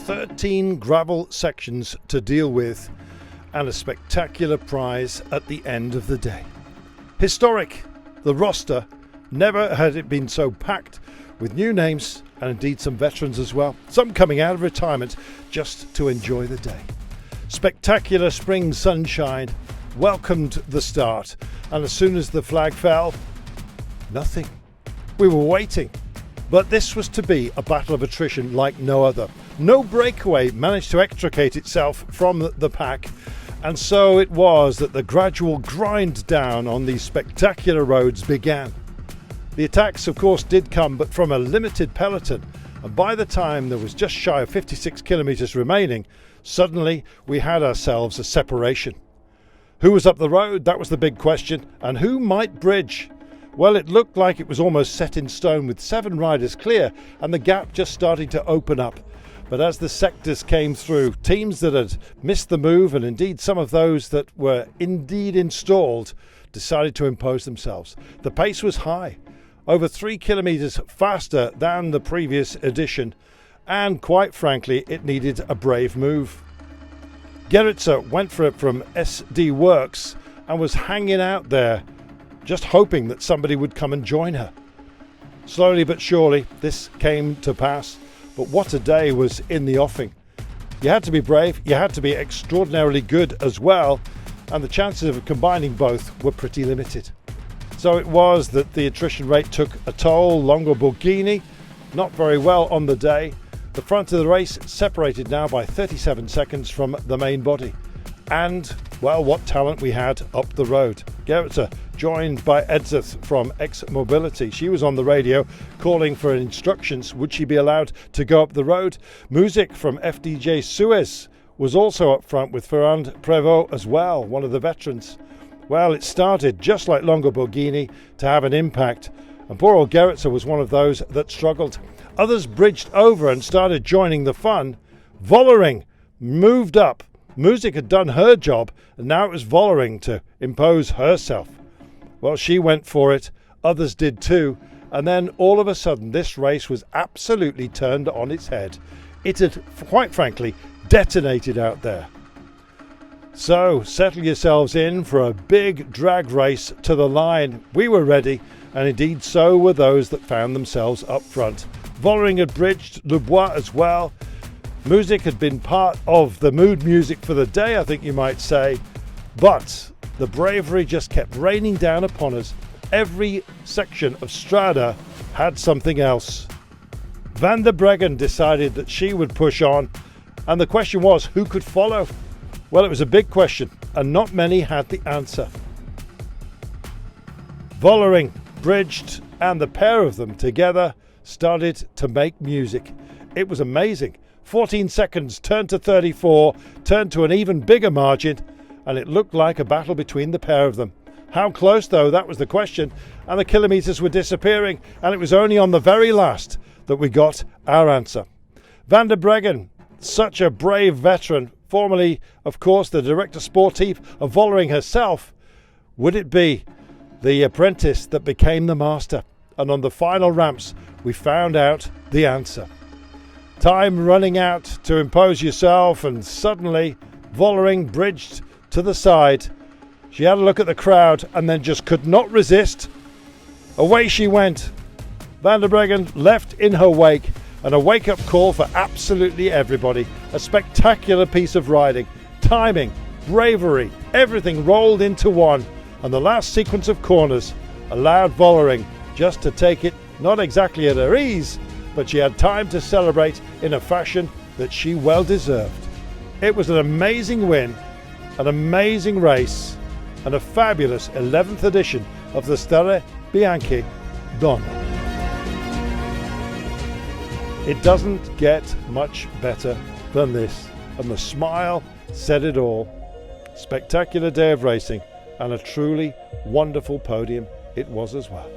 13 gravel sections to deal with, and a spectacular prize at the end of the day. Historic, the roster, never had it been so packed with new names and indeed some veterans as well, some coming out of retirement just to enjoy the day. Spectacular spring sunshine welcomed the start, and as soon as the flag fell, nothing. We were waiting, but this was to be a battle of attrition like no other. No breakaway managed to extricate itself from the pack, and so it was that the gradual grind down on these spectacular roads began. The attacks, of course, did come, but from a limited peloton, and by the time there was just shy of 56 kilometres remaining, suddenly we had ourselves a separation. Who was up the road? That was the big question. And who might bridge? Well, it looked like it was almost set in stone with 7 riders clear and the gap just starting to open up. But as the sectors came through, teams that had missed the move, and indeed some of those that were indeed installed, decided to impose themselves. The pace was high, over 3 kilometres faster than the previous edition, and quite frankly, it needed a brave move. Gerritsen went for it from SD Works and was hanging out there, just hoping that somebody would come and join her. Slowly but surely, this came to pass. But what a day was in the offing. You had to be brave, you had to be extraordinarily good as well, and the chances of combining both were pretty limited. So it was that the attrition rate took a toll. Longoborghini, not very well on the day. The front of the race separated now by 37 seconds from the main body. And, well, what talent we had up the road. Gerritsen joined by Edzeth from X Mobility. She was on the radio calling for instructions. Would she be allowed to go up the road? Music from FDJ Suez was also up front with Ferrand Prévost as well, one of the veterans. Well, it started just like Longoborghini to have an impact, and poor old Gerritsen was one of those that struggled. Others bridged over and started joining the fun. Vollering moved up. Music had done her job, and now it was Vollering to impose herself. Well, she went for it, others did too, and then all of a sudden this race was absolutely turned on its head. It had, quite frankly, detonated out there. So, settle yourselves in for a big drag race to the line. We were ready, and indeed so were those that found themselves up front. Vollering had bridged, Le Bois as well. Music had been part of the mood music for the day, I think you might say, but the bravery just kept raining down upon us. Every section of Strade had something else. Van der Breggen decided that she would push on, and the question was, who could follow? Well, it was a big question, and not many had the answer. Vollering bridged, and the pair of them together started to make music. It was amazing. 14 seconds turned to 34, turned to an even bigger margin, and it looked like a battle between the pair of them. How close, though, that was the question, and the kilometres were disappearing, and it was only on the very last that we got our answer. Van der Breggen, such a brave veteran, formerly, of course, the director sportif of Vollering herself. Would it be the apprentice that became the master? And on the final ramps, we found out the answer. Time running out to impose yourself, and suddenly Vollering bridged to the side. She had a look at the crowd and then just could not resist. Away she went. Van der Breggen left in her wake, and a wake-up call for absolutely everybody. A spectacular piece of riding, timing, bravery, everything rolled into one, and the last sequence of corners allowed Vollering just to take it not exactly at her ease, but she had time to celebrate in a fashion that she well deserved. It was an amazing win, an amazing race, and a fabulous 11th edition of the Strade Bianche Donne. It doesn't get much better than this, and the smile said it all. Spectacular day of racing, and a truly wonderful podium it was as well.